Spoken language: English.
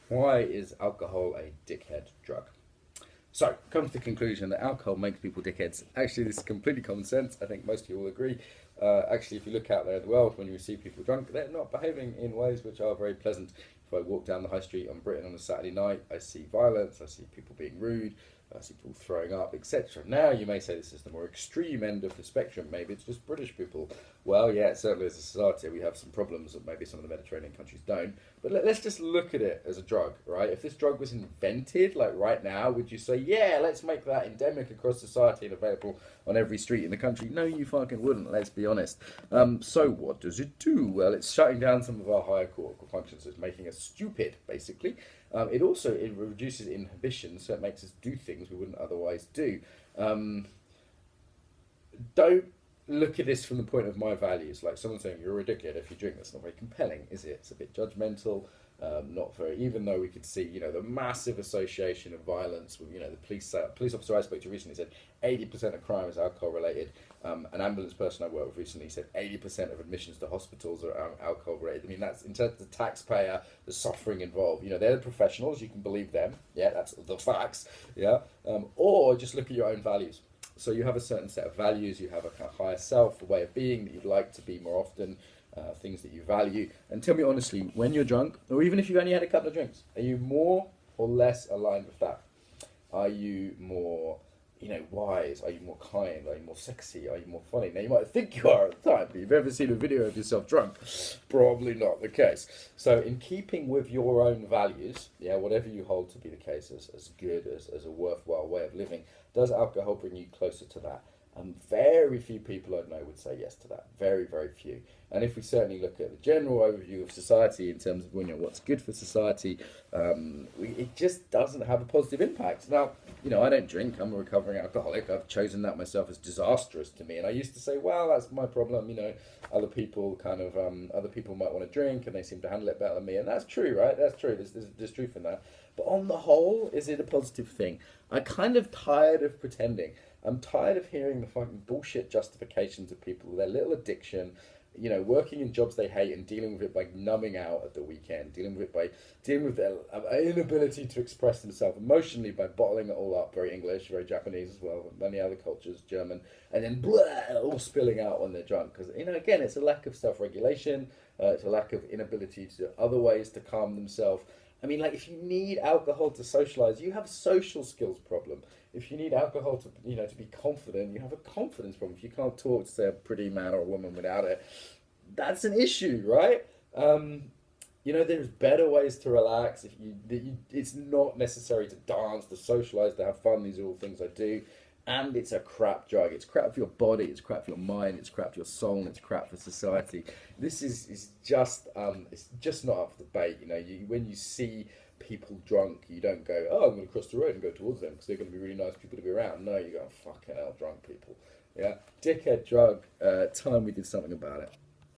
Why is alcohol a dickhead drug? So, come to the conclusion that alcohol makes people dickheads. Actually, this is completely common sense. I think most of you will agree. Actually, if you look out there in the world, when you see people drunk, they're not behaving in ways which are very pleasant. If I walk down the high street on Britain on a Saturday night, I see violence, I see people being rude, I see people throwing up, etc. Now, you may say this is the more extreme end of the spectrum. Maybe it's just British people. Well, yeah, certainly as a society, we have some problems that maybe some of the Mediterranean countries don't. But let's just look at it as a drug, right? If this drug was invented, like right now, would you say, yeah, let's make that endemic across society and available on every street in the country? No, you fucking wouldn't, let's be honest. So what does it do? Well, it's shutting down some of our higher cortical functions. It's making us stupid, basically. It reduces inhibition, so it makes us do things we wouldn't otherwise do. Um, don't look at this from the point of my values. Like someone saying you're a dickhead if you drink. That's not very compelling, is it? It's a bit judgmental. Not very. Even though we could see, the massive association of violence with, the police officer I spoke to recently said 80% of crime is alcohol related. An ambulance person I worked with recently said 80% of admissions to hospitals are alcohol related. I mean, that's in terms of the taxpayer, the suffering involved. They're the professionals. You can believe them. Yeah, that's the facts. Yeah. Or just look at your own values. So you have a certain set of values, you have a kind of higher self, a way of being that you'd like to be more often, things that you value. And tell me honestly, when you're drunk, or even if you've only had a couple of drinks, are you more or less aligned with that? Are you more, wise? Are you more kind? Are you more sexy? Are you more funny? Now you might think you are at the time, but you've ever seen a video of yourself drunk? Probably not the case. So in keeping with your own values, yeah, whatever you hold to be the case as good as a worthwhile way of living, does alcohol bring you closer to that? Very few people I know would say yes to that. Very, very few. And if we certainly look at the general overview of society in terms of what's good for society, it just doesn't have a positive impact. Now, I don't drink. I'm a recovering alcoholic. I've chosen that myself as disastrous to me. And I used to say, well, that's my problem. Other people might want to drink and they seem to handle it better than me. And that's true, right? That's true. There's truth in that. But on the whole, is it a positive thing? I'm kind of tired of pretending. I'm tired of hearing the fucking bullshit justifications of people with their little addiction, working in jobs they hate and dealing with it by numbing out at the weekend, dealing with their inability to express themselves emotionally by bottling it all up, very English, very Japanese as well, many other cultures, German, and then blah, all spilling out when they're drunk. Because, again, it's a lack of self-regulation, it's a lack of inability to other ways to calm themselves. I mean, like, if you need alcohol to socialize, you have a social skills problem. If you need alcohol to be confident, you have a confidence problem. If you can't talk to, say, a pretty man or a woman without it, that's an issue, right? There's better ways to relax. It's not necessary to dance, to socialize, to have fun. These are all things I do. And it's a crap drug. It's crap for your body. It's crap for your mind. It's crap for your soul. And it's crap for society. This is just it's just not up for debate. When you see people drunk, you don't go, oh, I'm going to cross the road and go towards them because they're going to be really nice people to be around. No, you go, fucking hell, drunk people. Yeah, dickhead drug. Time we did something about it.